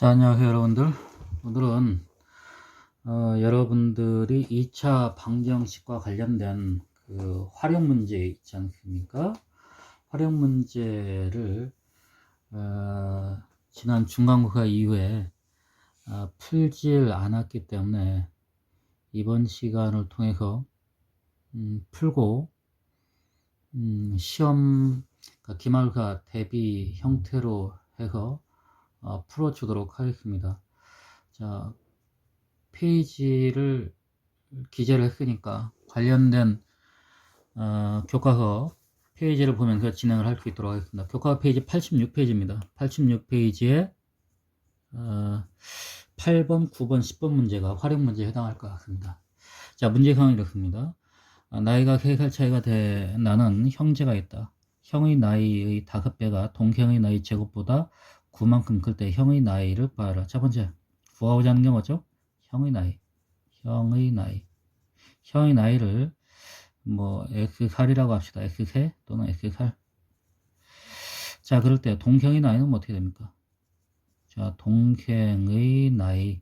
자, 안녕하세요, 여러분들. 오늘은 여러분들이 2차 방정식과 관련된 그 활용 문제 있지 않습니까? 활용 문제를 지난 중간고사 이후에 풀질 않았기 때문에 이번 시간을 통해서 풀고 시험 기말고사 대비 형태로 해서 풀어주도록 하겠습니다. 자, 페이지를 기재를 했으니까 관련된 교과서 페이지를 보면서 진행을 할 수 있도록 하겠습니다. 교과서 페이지 86페이지입니다. 86페이지에 8번, 9번, 10번 문제가 활용 문제에 해당할 것 같습니다. 자, 문제상은 이렇습니다. 나이가 3살 차이가 나는 형제가 있다. 형의 나이의 5배가 동생의 나이 제곱보다 9만큼 클 때 형의 나이를 구하라. 자, 번째, 구하고자 하는 게 뭐죠? 형의 나이를 뭐 X살이라고 합시다. X세 또는 X살. 자, 그럴 때 동생의 나이는 뭐 어떻게 됩니까? 자, 동생의 나이는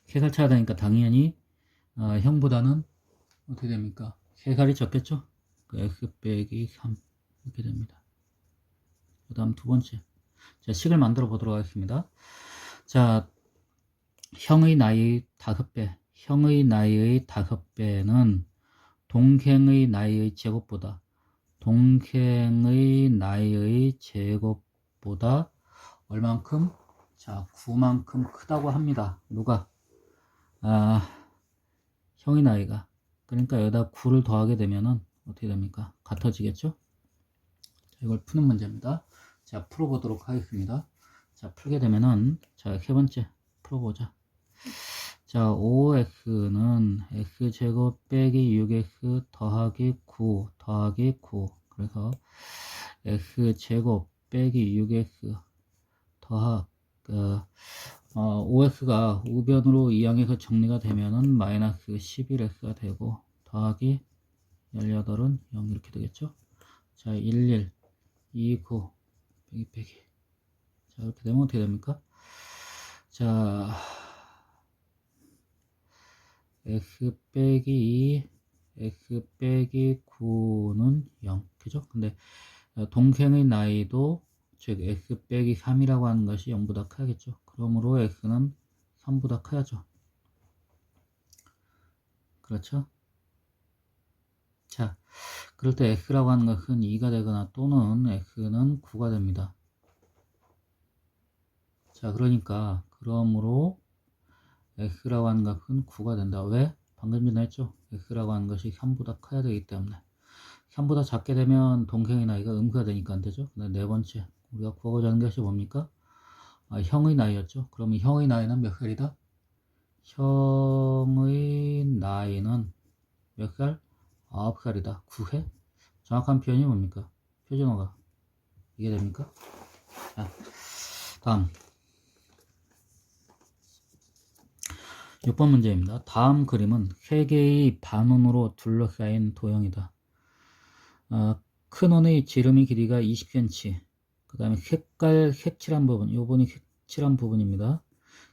3살 차이가 되니까 당연히 형보다는 어떻게 됩니까? 3살이 적겠죠? 그 X 빼기 3 이렇게 됩니다. 그 다음 두 번째, 자, 식을 만들어 보도록 하겠습니다. 자, 형의 나이의 5배, 형의 나이의 5배는 동생의 나이의 제곱보다 얼만큼? 자, 9만큼 크다고 합니다. 누가? 형의 나이가. 그러니까 여기다 9를 더하게 되면은 어떻게 됩니까? 같아지겠죠? 자, 이걸 푸는 문제입니다. 자, 풀어보도록 하겠습니다. 자, 풀게 되면은, 자, 세 번째 풀어보자. 자, 5x는 x제곱 빼기 6x 더하기 9 더하기 9. 그래서 x제곱 빼기 6x 더하 5x가 우변으로 이항해서 정리가 되면은 마이너스 11x가 되고 더하기 18은 0 이렇게 되겠죠. 자, 11 29 빼기 자, 이렇게 되면 어떻게 됩니까? 자, x 빼기 2 x 빼기 9는 0 그죠? 근데 동생의 나이도 즉 x 빼기 3이라고 하는 것이 0보다 커야겠죠. 그러므로 x는 3보다 커야죠. 그렇죠? 자, 그럴 때 x라고 하는 것은 2가 되거나 또는 x는 9가 됩니다. 자, 그러므로 x라고 하는 것은 9가 된다. 왜? 방금 전에 했죠. x라고 하는 것이 3보다 커야 되기 때문에 3보다 작게 되면 동생의 나이가 음수가 되니까 안 되죠. 네 번째, 우리가 구하고자 하는 것이 뭡니까? 형의 나이였죠. 그러면 형의 나이는 몇 살이다? 형의 나이는 몇 살? 9살이다. 9세? 정확한 표현이 뭡니까? 표준어가 이게 됩니까? 자, 다음 6번 문제입니다. 다음 그림은 3개의 반원으로 둘러싸인 도형이다. 큰 원의 지름의 길이가 20cm, 그 다음에 색칠한 부분, 요번이 색칠한 부분입니다.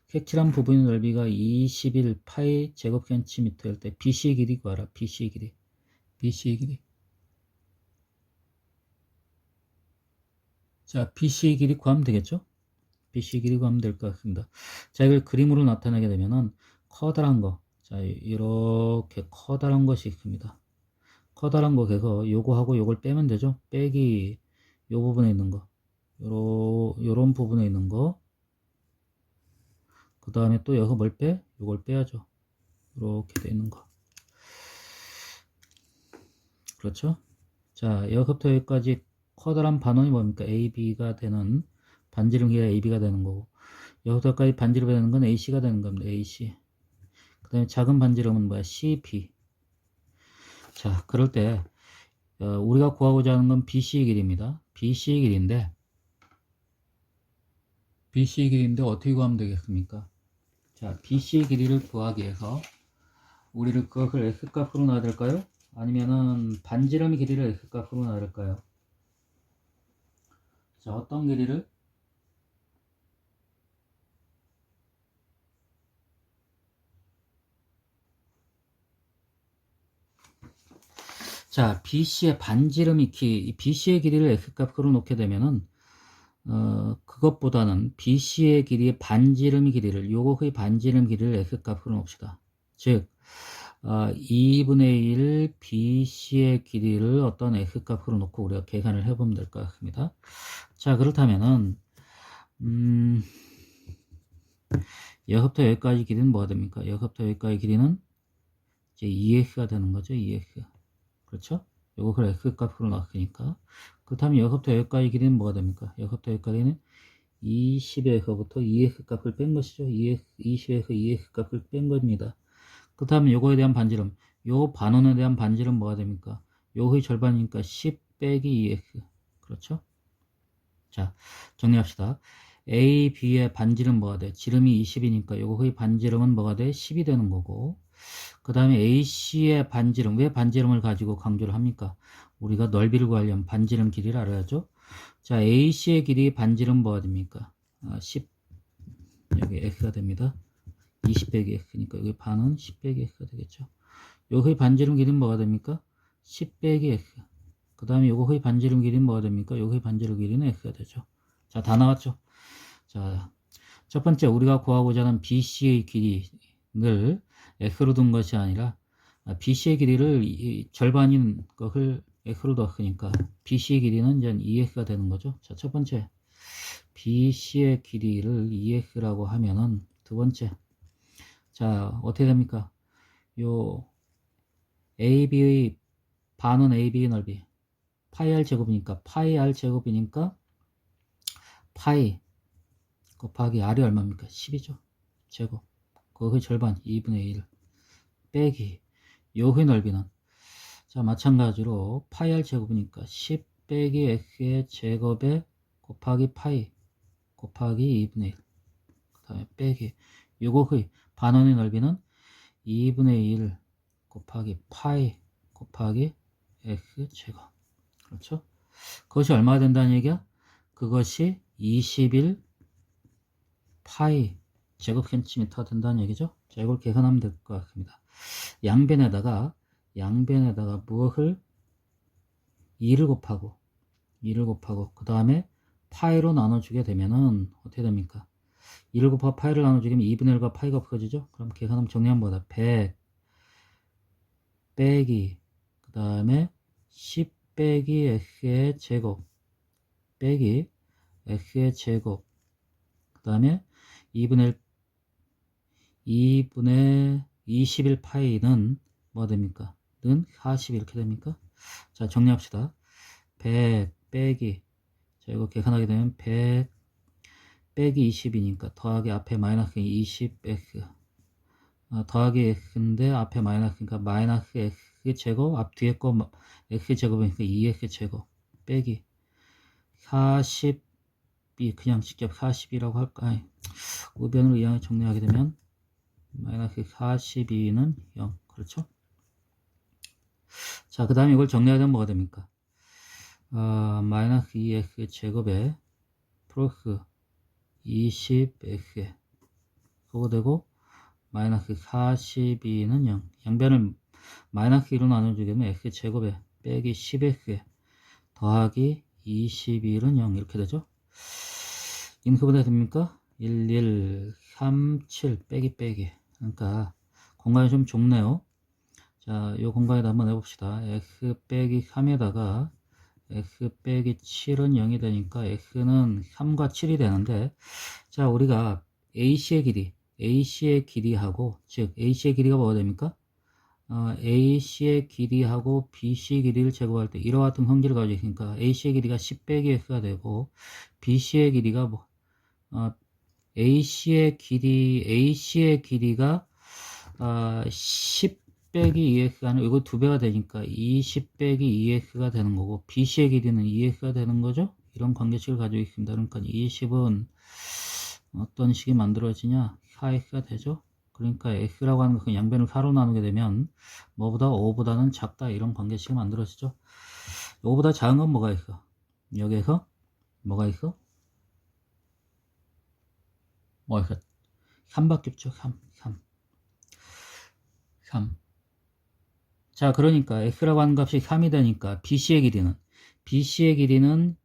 색칠한 부분의 넓이가 21 파이 제곱 센티미터일 때 BC의 길이 구하라. BC의 길이. 자, BC의 길이 구하면 되겠죠? BC의 길이 구하면 될 것 같습니다. 자, 이걸 그림으로 나타내게 되면은 커다란 거, 자, 이렇게 커다란 것이 있습니다. 커다란 거에서 요거하고 요걸 빼면 되죠. 빼기 요 부분에 있는 거, 요런 부분에 있는 거. 그 다음에 또 여기서 뭘 빼? 요걸 빼야죠. 이렇게 돼 있는 거. 그렇죠? 자, 여기서부터 여기까지 커다란 반원이 뭡니까? AB가 되는 반지름 길이가 AB가 되는 거고, 여기서까지 반지름이 되는 건 AC가 되는 겁니다. AC. 그 다음에 작은 반지름은 뭐야? CP. 자, 그럴 때 우리가 구하고자 하는 건 BC의 길이입니다. BC의 길이인데 어떻게 구하면 되겠습니까? 자, BC의 길이를 구하기 위해서 우리를 그것을 X값으로 놔야 될까요? 아니면은 반지름의 길이를 X값으로 놔야 될까요? 자, 어떤 길이를? 자, BC의 반지름이 BC의 길이를 X값으로 놓게 되면은, 그것보다는 BC의 길이의 반지름 길이를, 요거의 반지름 길이를 X값으로 놓읍시다. 즉, 2분의 1 BC의 길이를 어떤 X값으로 놓고 우리가 계산을 해보면 될 것 같습니다. 자, 그렇다면은, 여기부터 여기까지 길이는 뭐가 됩니까? 여기부터 여기까지 길이는 이제 2X가 되는 거죠, 2X. 그렇죠? 요거 X 값으로 나왔으니까. 그렇다면 여기부터 여기까지 길이는 뭐가 됩니까? 여기부터 여기까지는 20에서부터 2x 값을 뺀 것이죠. 20에서 2x 값을 뺀 겁니다. 그렇다면 요거에 대한 반지름, 요 반원에 대한 반지름 뭐가 됩니까? 요거의 절반이니까 10 빼기 2x. 그렇죠? 자, 정리합시다. A, B의 반지름 뭐가 돼? 지름이 20이니까 요거의 반지름은 뭐가 돼? 10이 되는 거고. 그 다음에 AC의 반지름, 왜 반지름을 가지고 강조를 합니까? 우리가 넓이를 구하려면 반지름 길이를 알아야죠. 자, AC의 길이 반지름 뭐가 됩니까? 10, 여기 X가 됩니다. 20 빼기 X니까 여기 반은 10 빼기 X가 되겠죠. 요거의 반지름 길이는 뭐가 됩니까? 10 빼기 X. 그 다음에 요거의 반지름 길이는 뭐가 됩니까? 요거의 반지름 길이는 X가 되죠. 자, 다 나왔죠? 자, 첫 번째 우리가 구하고자 하는 BC의 길이를 X로 둔 것이 아니라 BC의 길이를 절반인 것을 X로 뒀으니까 BC의 길이는 이제 2X가 되는 거죠. 자, 첫 번째 BC의 길이를 2X라고 하면은 두 번째, 자, 어떻게 됩니까? 요 AB의 반원 AB의 넓이 파이 R 제곱이니까 파이 R 제곱이니까 파이 곱하기 R이 얼마입니까? 10이죠. 제곱. 그거의 절반 2분의 1 빼기 요의 넓이는, 자, 마찬가지로 파이 R 제곱이니까 10 빼기 X의 제곱에 곱하기 파이 곱하기 2분의 1, 그 다음에 빼기 요거의 반원의 넓이는 2분의 1 곱하기 파이 곱하기 X 제곱. 그렇죠? 그것이 얼마가 된다는 얘기야? 그것이 21 파이 제곱 센티미터가 된다는 얘기죠. 자, 이걸 계산하면 될 것 같습니다. 양변에다가 무엇을 2를 곱하고 그 다음에 파이로 나눠주게 되면은 어떻게 됩니까? 2를 곱하고 파이를 나눠주게 되면 2분의 1과 파이가 없어지죠. 그럼 계산하면 정리하면 뭐다? 100 빼기 그 다음에 10 빼기 x의 제곱 빼기 x의 제곱 그 다음에 2분의 21 파이는 뭐가 됩니까? 는 40 이렇게 됩니까? 자, 정리합시다. 100 빼기, 자, 이거 계산하게 되면 100 빼기 20이니까 더하기 앞에 마이너스 20x, 더하기 x인데 앞에 마이너스니까 마이너스 x 제곱, 앞 뒤에 거 x 제곱이니까 2x 제곱 빼기 40이 그냥 직접 40이라고 할까? 우변으로 이항을 정리하게 되면 마이너스 42는 0. 그렇죠? 자, 그 다음에 이걸 정리하면 뭐가 됩니까? 마이너스 2x 제곱에 플러스 20x 그거 되고 마이너스 42는 0. 양변을 마이너스 2로 나눠주게 되면 x 제곱에 빼기 10x 더하기 21은 0 이렇게 되죠. 인수보다 됩니까? 11, 3, 7 빼기 그러니까 공간이 좀 좁네요. 자, 이 공간에다 한번 해봅시다. x 빼기 3에다가 x 빼기 7은 0이 되니까 x는 3과 7이 되는데, 자, 우리가 AC의 길이하고, 즉 AC의 길이가 뭐가 됩니까? AC의 길이하고 BC의 길이를 제곱할 때 이와 같은 성질을 가지고 있으니까 AC의 길이가 10 빼기 x가 되고 BC의 길이가 AC의 길이가 10 빼기 2x가 아니고 이거 2배가 되니까 20 빼기 2x가 되는 거고 BC의 길이는 2x가 되는 거죠. 이런 관계식을 가지고 있습니다. 그러니까 20은 어떤 식이 만들어지냐? 4x가 되죠. 그러니까 x라고 하는 것은 양변을 4로 나누게 되면 뭐보다 5보다는 작다 이런 관계식이 만들어지죠. 5보다 작은 건 뭐가 있어? 여기에서 뭐가 있어? 뭐가 있어? 3밖에 없죠. 3. 자, 그러니까 x라고 하는 값이 3이 되니까 BC의 길이는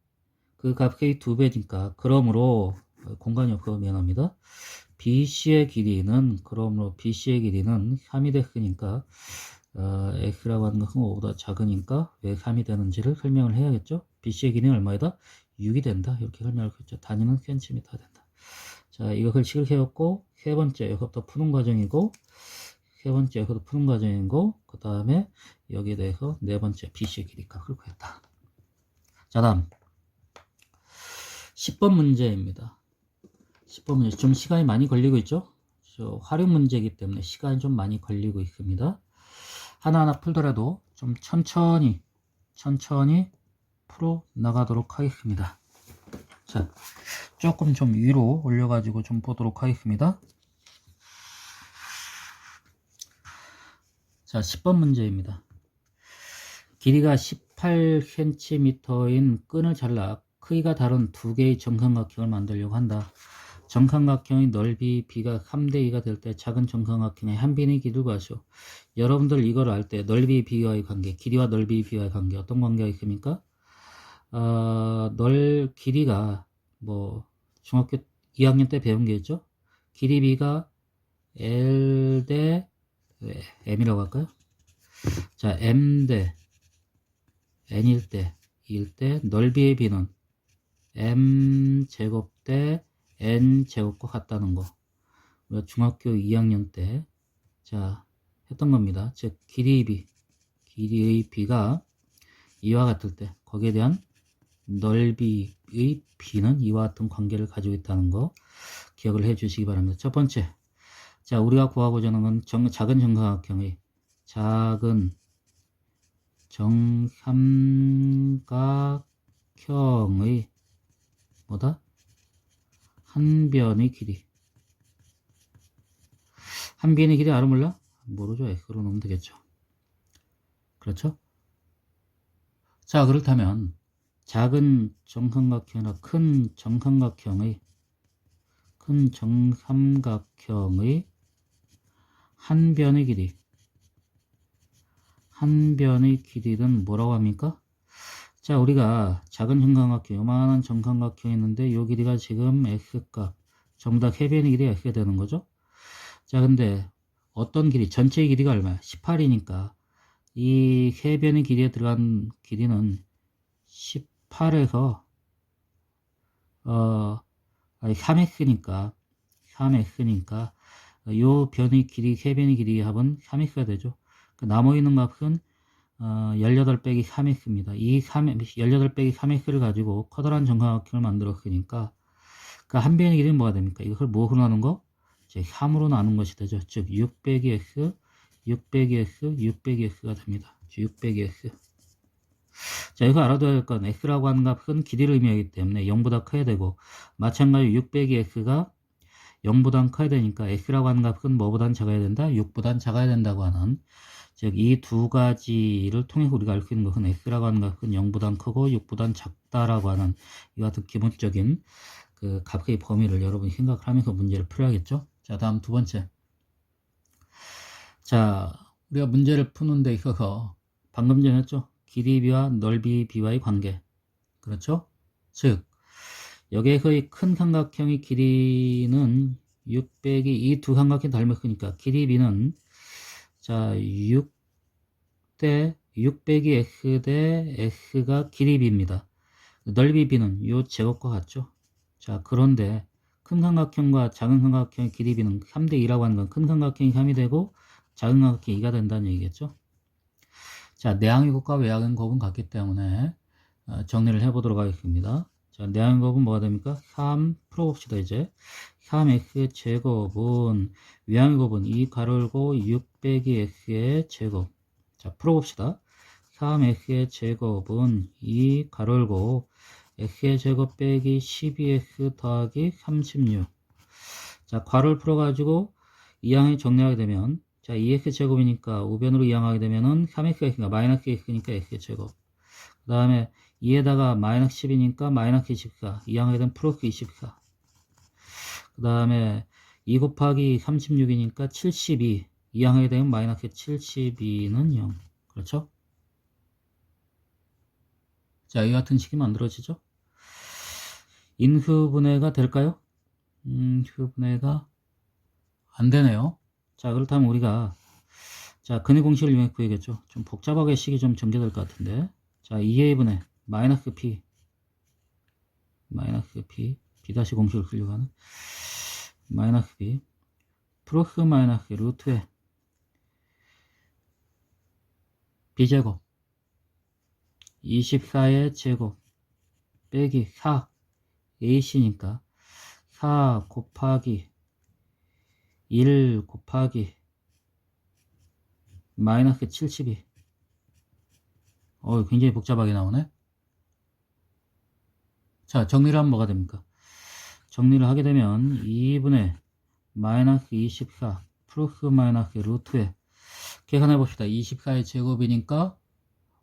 그 값의 2배니까 그러므로 공간이 없고 미안합니다. BC의 길이는 3이 됐으니까 x라고 하는 것은 5보다 작으니까 왜 3이 되는지를 설명을 해야겠죠. BC의 길이는 얼마이다? 6이 된다. 이렇게 설명을 했죠. 단위는 센티미터가 된다. 자, 이거 글씨를 세웠고 세 번째 이것부터 푸는 과정이고 그 다음에 여기에 대해서 네 번째 BC의 길이 값을 구했다. 자, 다음 10번 문제입니다. 10번 문제 좀 시간이 많이 걸리고 있죠. 활용 문제이기 때문에 시간이 좀 많이 걸리고 있습니다. 하나하나 풀더라도 좀 천천히 풀어 나가도록 하겠습니다. 자, 조금 좀 위로 올려가지고 좀 보도록 하겠습니다. 자, 10번 문제입니다. 길이가 18cm인 끈을 잘라 크기가 다른 두 개의 정삼각형을 만들려고 한다. 정삼각형의 넓이 b가 3대2가 될 때 작은 정삼각형의 한 변의 길이를 구하시오. 여러분들 이걸 알 때 넓이 b와의 관계, 길이와 넓이 b와의 관계 어떤 관계가 있습니까? 길이가 뭐 중학교 2학년 때 배운 게 있죠. 길이 b가 L 대 M이라고 할까요? 자, M 대 N일 때 넓이의 b는 M 제곱 대 N 제곱과 같다는 거. 우리가 중학교 2학년 때 했던 겁니다. 즉 길이의 b가 이와 같을 때 거기에 대한 넓이의 b는 이와 같은 관계를 가지고 있다는 거 기억을 해 주시기 바랍니다. 첫 번째, 자, 우리가 구하고자 하는 건 작은 정삼각형의 뭐다? 한 변의 길이. 한 변의 길이 알아 몰라? 모르죠. X로 넣으면 되겠죠. 그렇죠? 자, 그렇다면 작은 정삼각형이나 큰 정삼각형의 한 변의 길이는 뭐라고 합니까? 자, 우리가 작은 정삼각형, 요만한 정삼각형이 있는데 요 길이가 지금 x값, 전부 다 해변의 길이가 x가 되는 거죠. 자, 근데 어떤 길이, 전체의 길이가 얼마야? 18이니까 이 해변의 길이에 들어간 길이는 18에서 3x니까 요 변의 길이, 해변의 길이의 합은 3x가 되죠. 그 나머 있는 값은 18 빼기 3x입니다. 이 18 빼기 3x를 가지고 커다란 정삼각형을 만들었으니까 그 한 변의 길이는 뭐가 됩니까? 이걸 뭐로 나눈 거? 3으로 나눈 것이 되죠. 즉 6 빼기 x, 6 빼기 x, 6 빼기 x가 됩니다. 6 빼기 x. 자, 이거 알아둬야 될 건 x라고 하는 값은 길이를 의미하기 때문에 0보다 커야 되고, 마찬가지로 6 빼기 x가 0보다 커야 되니까 x라고 하는 값은 뭐보단 작아야 된다? 6보단 작아야 된다고 하는, 즉 이 두 가지를 통해서 우리가 알 수 있는 것은 x라고 하는 값은 0보단 크고 6보단 작다라고 하는 이와 같은 기본적인 그 값의 범위를 여러분이 생각을 하면서 문제를 풀어야겠죠. 자, 다음 두 번째. 자, 우리가 문제를 푸는 데 있어서 방금 전에 했죠. 길이 b와 넓이 b와의 관계. 그렇죠? 즉 여기에서의 큰 삼각형의 길이는 6 빼기 이 두 삼각형이 닮았으니까 길이 b는 자 6 빼기 x 대 x가 길이 b입니다. 넓이 b는 요 제곱과 같죠. 자, 그런데 큰 삼각형과 작은 삼각형의 길이 b는 3대 2라고 하는 건 큰 삼각형이 3이 되고 작은 삼각형이 2가 된다는 얘기겠죠. 자, 내항의 곱과 외항의 곱은 같기 때문에 정리를 해보도록 하겠습니다. 자, 내항의 곱은 뭐가 됩니까? 3 풀어봅시다. 이제 3x 제곱은 외항의 곱은 2 가로 열고 6 빼기 x의 제곱. 자, 풀어봅시다. 3x의 제곱은 2 가로 열고 x의 제곱 빼기 12x 더하기 36. 자, 괄호를 풀어가지고 이항을 정리하게 되면, 자, 2x 제곱이니까 우변으로 이항하게 되면은 3x가 있으니까 마이너스 x니까 x 제곱. 그 다음에 2에다가 마이너스 10이니까 마이너스 24. 이항하게 되면 플러스 24. 그 다음에 2 곱하기 36이니까 72. 이항하게 되면 마이너스 72는 0. 그렇죠? 자, 이 같은 식이 만들어지죠? 인수분해가 될까요? 인수분해가 안 되네요. 자, 그렇다면 우리가 자, 근의 공식을 이용해 구해야겠죠. 좀 복잡하게 식이 좀 전개될 것 같은데. 자, 2a 분의 마이너스 p b 다시 공식을 쓰려고 하는 마이너스 b 플러스 마이너스 루트에 b제곱 24의 제곱 빼기 4 ac니까 4 곱하기 1 곱하기 마이너스 72. 굉장히 복잡하게 나오네. 자, 정리를 하면 뭐가 됩니까? 정리를 하게 되면 2분의 마이너스 24 플러스 마이너스 루트에 계산해 봅시다. 24의 제곱이니까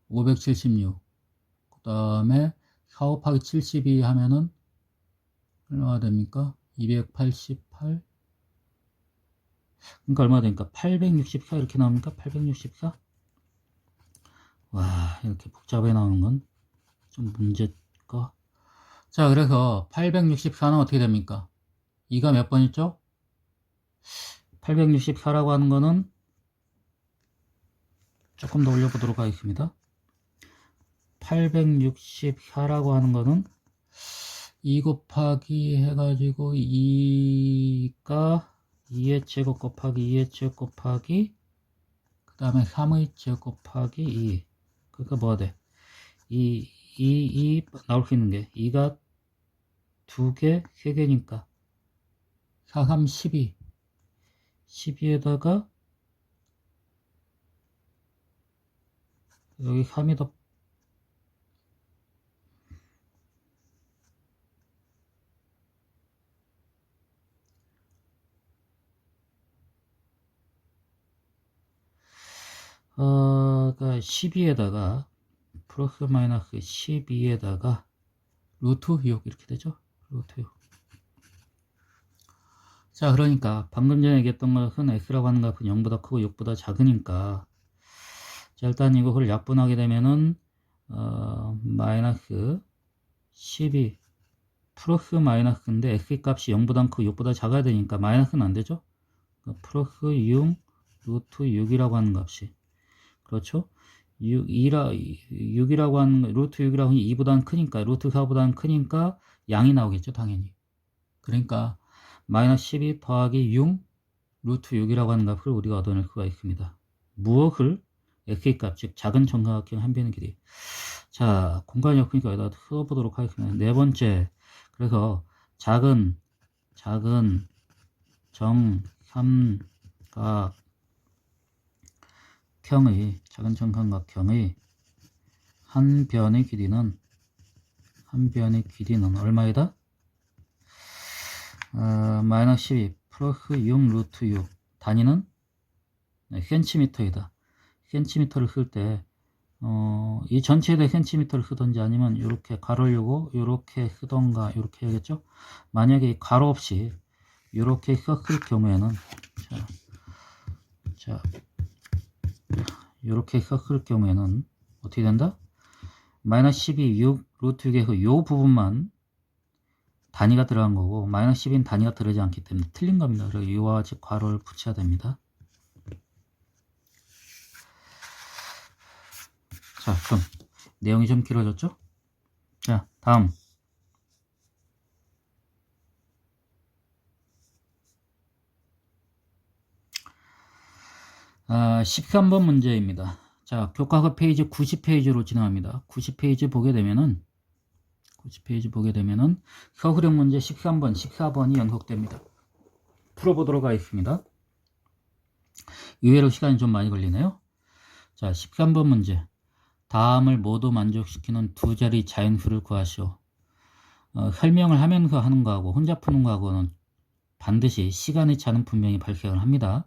576. 그 다음에 4 곱하기 72 하면은 얼마가 됩니까? 288. 그러니까 얼마가 되니까 864 이렇게 나옵니까? 864? 와, 이렇게 복잡하게 나오는 건 좀 문제가. 자, 그래서 864는 어떻게 됩니까? 2가 몇 번 있죠? 864라고 하는 거는 조금 더 올려보도록 하겠습니다. 864라고 하는 거는 2 곱하기 해가지고 2가 2의 제곱 곱하기 2의 제곱 곱하기 그 다음에 3의 제곱 곱하기 2. 그러니까 뭐가 돼? 2 나올 수 있는 게 2가 2개, 3개니까 4, 3, 12 12에다가 여기 3이 더 그러니까 12에다가 플러스 마이너스 12에다가 루트 6 이렇게 되죠. 루트 6. 자, 그러니까 방금 전에 얘기했던 것은 x라고 하는 값은 0보다 크고 6보다 작으니까 자, 일단 이거를 약분하게 되면은 마이너스 12 플러스 마이너스인데 x 값이 0보다 크고 6보다 작아야 되니까 마이너스는 안 되죠. 그러니까 플러스 6 루트 6이라고 하는 값이 그렇죠. 6이라고 하는 루트 6이라고 하는 2보다는 크니까 루트 4보다는 크니까 양이 나오겠죠, 당연히. 그러니까 마이너스 12 더하기 6 루트 6이라고 하는 값을 우리가 얻어낼 수가 있습니다. 무엇을? x값, 즉 작은 정사각형 한 변의 길이. 자, 공간이 없으니까 여기다 써보도록 하겠습니다. 네 번째, 그래서 작은 정삼각형의 한 변의 길이는 얼마이다? 마이너스 12 플러스 6 루트 6 단위는 센티미터이다. 센티미터를 쓸 때 이 전체에 대해 센티미터를 쓰던지 아니면 이렇게 가로를 열고 이렇게 쓰던가 이렇게 해야겠죠. 만약에 가로 없이 이렇게 썼을 경우에는 이렇게 썼을 경우에는 어떻게 된다? 마이너스 12 6 루트 6에서 이 부분만 단위가 들어간 거고 마이너스 12는 단위가 들어가지 않기 때문에 틀린 겁니다. 그래서 이와 같이 괄호를 붙여야 됩니다. 자, 좀 내용이 좀 길어졌죠? 자, 다음 13번 문제입니다. 자, 교과서 페이지 90페이지로 진행합니다. 90페이지 보게 되면은 서술형 문제 13번, 14번이 연속됩니다. 풀어보도록 하겠습니다. 의외로 시간이 좀 많이 걸리네요. 자, 13번 문제. 다음을 모두 만족시키는 두 자리 자연수를 구하시오. 설명을 하면서 하는 거하고 혼자 푸는 거하고는 반드시 시간의 차는 분명히 발생을 합니다.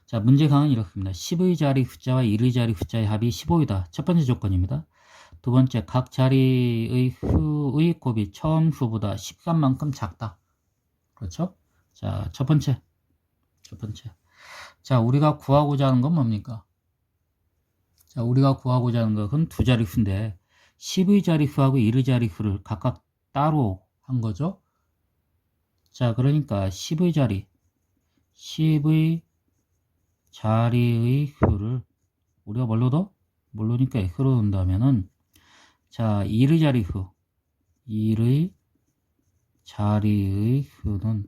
자, 문제강은 이렇습니다. 10의 자리 숫자와 1의 자리 숫자의 합이 15이다. 첫 번째 조건입니다. 두 번째, 각 자리의 수의 곱이 처음 수보다 13만큼 작다. 그렇죠? 자, 첫 번째. 자, 우리가 구하고자 하는 건 뭡니까? 자, 우리가 구하고자 하는 것은 두 자릿수인데 10의 자릿수하고 1의 자릿수를 각각 따로 한 거죠. 자, 그러니까 10의 자리의 수를 우리가 뭘로 둬? 모르니까 x로 둔다면은 자, 1의 자릿수 1의 자리의 수는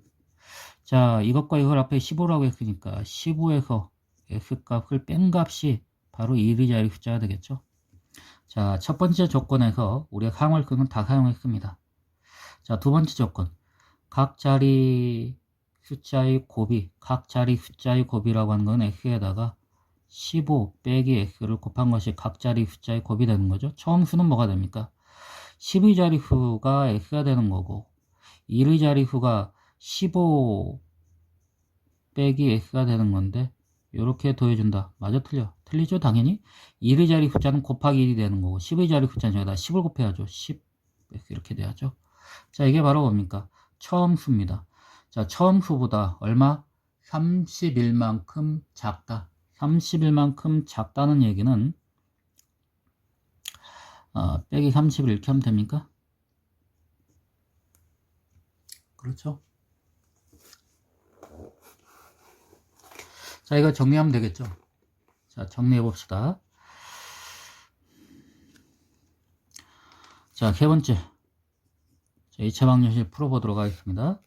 자, 이것과 이걸 앞에 15라고 했으니까 15에서 x값을 뺀 값이 바로 1의 자리 숫자가 되겠죠. 자, 첫 번째 조건에서 우리가 상월수는 다 사용했습니다. 자, 두 번째 조건. 각 자리 숫자의 곱이, 각 자리 숫자의 곱이라고 하는 건 x에다가 15 빼기 x를 곱한 것이 각 자리 숫자의 곱이 되는 거죠. 처음 수는 뭐가 됩니까? 10의 자리수가 x가 되는 거고 1의 자리수가 15 빼기 x가 되는 건데 이렇게 더해준다. 맞아 틀려? 틀리죠 당연히. 1의 자리 숫자는 곱하기 1이 되는 거고 10의 자리 숫자는 여기다 10을 곱해야죠. 10 이렇게 돼야죠. 자, 이게 바로 뭡니까? 처음 수입니다. 자, 처음 수보다 얼마? 31만큼 작다. 31만큼 작다는 얘기는 빼기 30을 이렇게 하면 됩니까? 그렇죠. 자, 이거 정리하면 되겠죠. 자, 정리해 봅시다. 자, 세 번째. 자, 2차 방정식 풀어보도록 하겠습니다.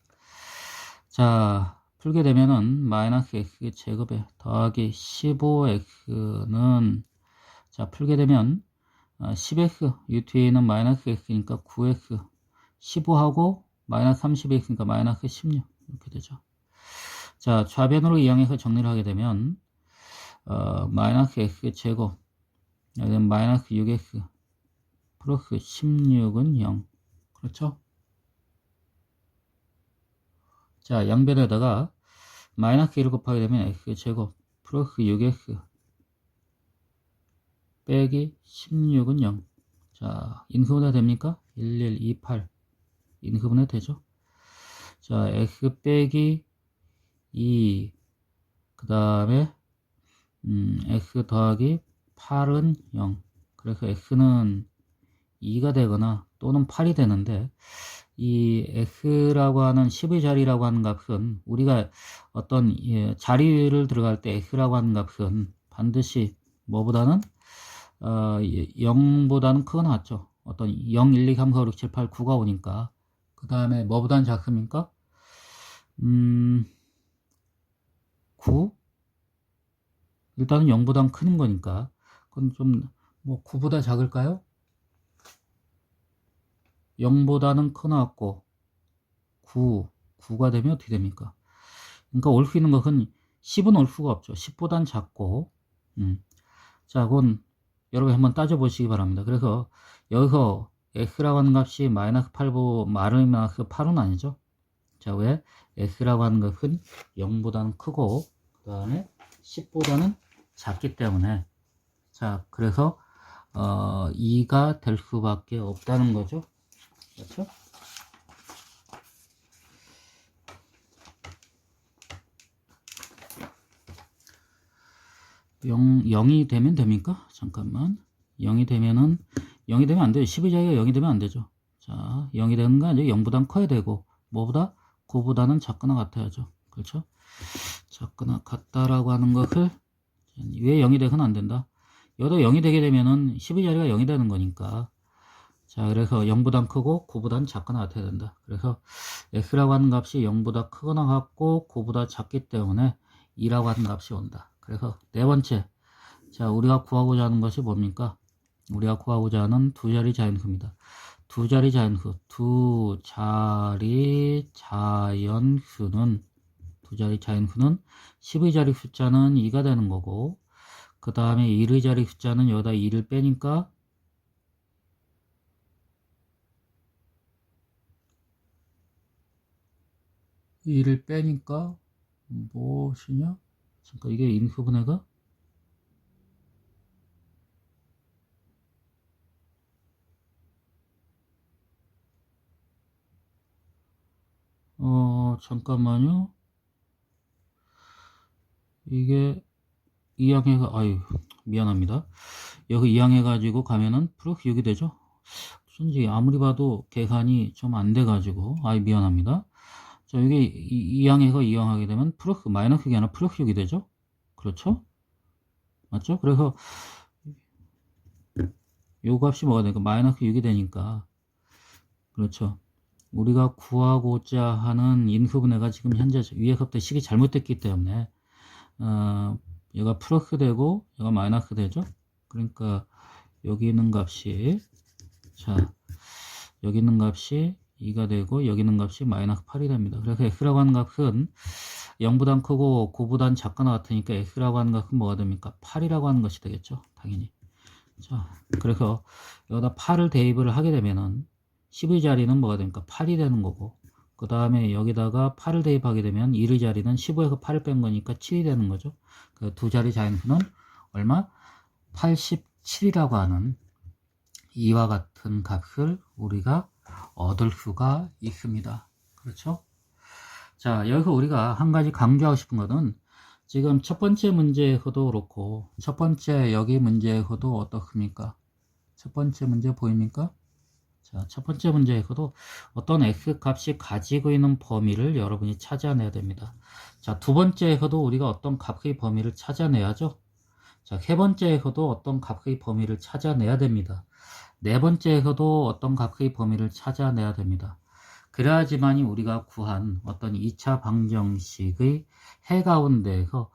자, 풀게 되면은 마이너스 x 제곱에 더하기 15x는 자, 풀게 되면 10x 이 뒤에는 마이너스 x니까 9x 15하고 마이너스 30x니까 마이너스 16 이렇게 되죠. 자, 좌변으로 이항해서 정리를 하게 되면 마이너스 x 제곱 여기는 마이너스 6x 플러스 16은 0 그렇죠? 자, 양변에다가 마이너스 1을 곱하게 되면 x 제곱 플러스 6x 빼기 16은 0. 자, 인수분해 됩니까? 1128 인수분해 되죠? 자, x 빼기 2 그 다음에 x 더하기 8은 0. 그래서 x는 2가 되거나 또는 8이 되는데 이 x라고 하는 10의 자리라고 하는 값은 우리가 어떤 자리를 들어갈 때 x라고 하는 값은 반드시 뭐보다는 0보다는 크거 나왔죠. 어떤 0, 1, 2, 3, 4, 5, 6, 7, 8, 9가 오니까 그 다음에 뭐보다는 작습니까? 9? 일단은 0보다는 큰 거니까 그건 좀 뭐 9보다 작을까요? 0보다는 크 나왔고 9가 되면 어떻게 됩니까? 그러니까 올 수 있는 것은 10은 올 수가 없죠. 10보단 작고 자, 그건 여러분 한번 따져보시기 바랍니다. 그래서 여기서 x라고 하는 값이 마이너스 8보 마이너스 8은 아니죠. 자, 왜? x라고 하는 것은 0보다는 크고 그 다음에 10보다는 작기 때문에 자, 그래서 2가 될 수밖에 없다는 거죠. 그렇죠? 영이 되면 됩니까? 잠깐만. 0이 되면 안 돼요. 10의 자리가 0이 되면 안 되죠. 자, 0이 되는 건 이제 0보단 커야 되고, 뭐보다? 9보다는 작거나 같아야죠. 그렇죠? 작거나 같다라고 하는 것을, 왜 0이 되서는 안 된다? 여기도 0이 되게 되면은 10의 자리가 0이 되는 거니까. 자, 그래서 0보단 크고 9보단 작거나 같아야 된다. 그래서 x라고 하는 값이 0보다 크거나 같고 9보다 작기 때문에 2라고 하는 값이 온다. 그래서 네 번째, 자, 우리가 구하고자 하는 것이 뭡니까? 우리가 구하고자 하는 두 자리 자연수입니다. 두 자리 자연수, 두 자리 자연수는 10의 자리 숫자는 2가 되는 거고, 그 다음에 1의 자리 숫자는 여기다 2를 빼니까 2를 빼니까 무엇이냐? 잠깐 이게 인수분해가 잠깐만요. 이게 이항해가, 아유, 미안합니다. 여기 이항해가지고 가면은 플러스 6이 되죠? 어쩐지 아무리 봐도 계산이 좀 안 돼가지고, 아이, 미안합니다. 자, 이게 이항해가 이항하게 되면 플러스, 마이너스 6이 아니라 플러스 6이 되죠? 그렇죠? 맞죠? 그래서 요 값이 뭐가 되니까 마이너스 6이 되니까, 그렇죠. 우리가 구하고자 하는 인수분해가 지금 현재 위에서부터 식이 잘못됐기 때문에 얘가 플러스 되고 얘가 마이너스 되죠. 그러니까 여기 있는 값이, 자, 여기 있는 값이 2가 되고 여기 있는 값이 마이너스 8이 됩니다. 그래서 x라고 하는 값은 0보단 크고 9보단 작거나 같으니까 x라고 하는 값은 뭐가 됩니까? 8이라고 하는 것이 되겠죠. 당연히. 자, 그래서 여기다 8을 대입을 하게 되면은 10의 자리는 뭐가 됩니까? 8이 되는 거고, 그 다음에 여기다가 8을 대입하게 되면 1의 자리는 15에서 8을 뺀 거니까 7이 되는 거죠. 그 두 자리 자연수는 얼마? 87이라고 하는 이와 같은 값을 우리가 얻을 수가 있습니다. 그렇죠? 자, 여기서 우리가 한 가지 강조하고 싶은 것은 지금 첫 번째 문제에서도 그렇고 첫 번째 여기 문제에서도 어떻습니까? 첫 번째 문제 보입니까? 자, 첫 번째 문제에서도 어떤 x값이 가지고 있는 범위를 여러분이 찾아내야 됩니다. 자, 두 번째에서도 우리가 어떤 값의 범위를 찾아내야죠. 자, 세 번째에서도 어떤 값의 범위를 찾아내야 됩니다. 네 번째에서도 어떤 값의 범위를 찾아내야 됩니다. 그래야지만이 우리가 구한 어떤 2차 방정식의 해 가운데에서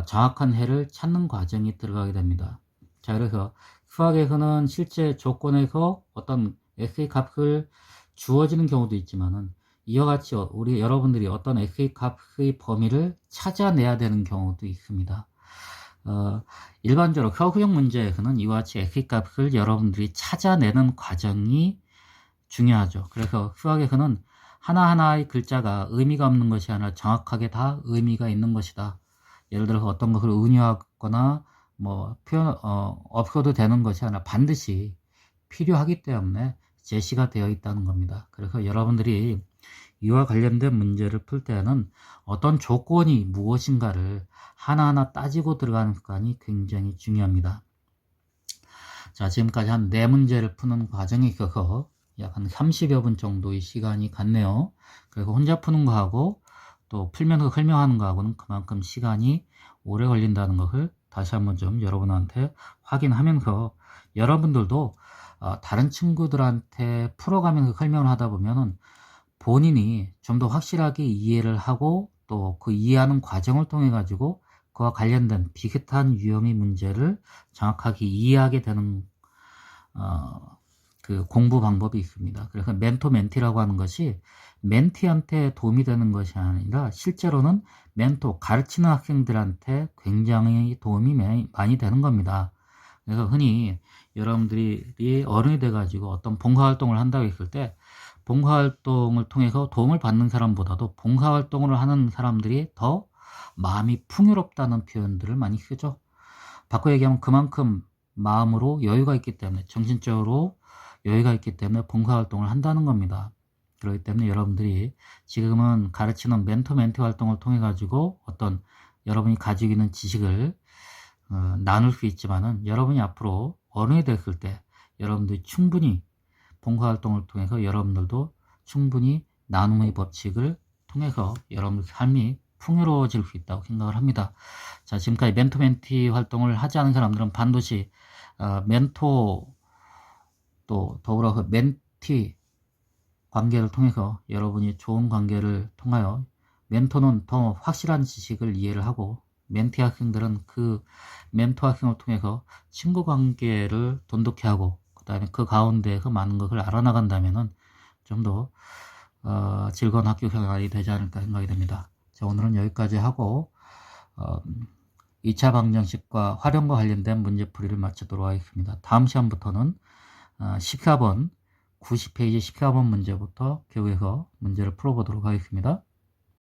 정확한 해를 찾는 과정이 들어가게 됩니다. 자, 그래서 수학에서는 실제 조건에서 어떤 x의 값을 주어지는 경우도 있지만은 이와 같이 우리 여러분들이 어떤 x의 값의 범위를 찾아내야 되는 경우도 있습니다. 일반적으로 서술형 문제에서는 이와 같이 x의 값을 여러분들이 찾아내는 과정이 중요하죠. 그래서 수학에서는 하나하나의 글자가 의미가 없는 것이 아니라 정확하게 다 의미가 있는 것이다. 예를 들어서 어떤 것을 은유하거나 뭐 표현 없어도 되는 것이 아니라 반드시 필요하기 때문에 제시가 되어 있다는 겁니다. 그래서 여러분들이 이와 관련된 문제를 풀 때는 어떤 조건이 무엇인가를 하나하나 따지고 들어가는 습관이 굉장히 중요합니다. 자, 지금까지 한 4문제를 푸는 과정에 있어서 약 한 30여 분 정도의 시간이 갔네요. 그리고 혼자 푸는 거하고 또 풀면서 설명하는 거하고는 그만큼 시간이 오래 걸린다는 것을 다시 한번 좀 여러분한테 확인하면서 여러분들도 다른 친구들한테 풀어가면서 설명을 하다 보면은 본인이 좀 더 확실하게 이해를 하고 또 그 이해하는 과정을 통해 가지고 그와 관련된 비슷한 유형의 문제를 정확하게 이해하게 되는 그 공부 방법이 있습니다. 그래서 멘토 멘티라고 하는 것이 멘티한테 도움이 되는 것이 아니라 실제로는 멘토 가르치는 학생들한테 굉장히 도움이 많이 되는 겁니다. 그래서 흔히 여러분들이 어른이 돼가지고 어떤 봉사활동을 한다고 했을 때 봉사활동을 통해서 도움을 받는 사람보다도 봉사활동을 하는 사람들이 더 마음이 풍요롭다는 표현들을 많이 쓰죠. 바꿔 얘기하면 그만큼 마음으로 여유가 있기 때문에, 정신적으로 여유가 있기 때문에 봉사활동을 한다는 겁니다. 그렇기 때문에 여러분들이 지금은 가르치는 멘토 멘티 활동을 통해 가지고 어떤 여러분이 가지고 있는 지식을 나눌 수 있지만은 여러분이 앞으로 어른이 됐을 때 여러분들이 충분히 봉사활동을 통해서 여러분들도 충분히 나눔의 법칙을 통해서 여러분들 삶이 풍요로워질 수 있다고 생각을 합니다. 자, 지금까지 멘토 멘티 활동을 하지 않은 사람들은 반드시 멘토 또 더불어 그 멘티 관계를 통해서 여러분이 좋은 관계를 통하여 멘토는 더 확실한 지식을 이해를 하고 멘티 학생들은 그 멘토 학생을 통해서 친구 관계를 돈독히 하고 그 다음에 그 가운데에서 많은 것을 알아나간다면은 좀 더 즐거운 학교 생활이 되지 않을까 생각이 됩니다. 자, 오늘은 여기까지 하고 2차 방정식과 활용과 관련된 문제풀이를 마치도록 하겠습니다. 다음 시간부터는 14번 90페이지 14번 문제부터 계속해서 문제를 풀어보도록 하겠습니다.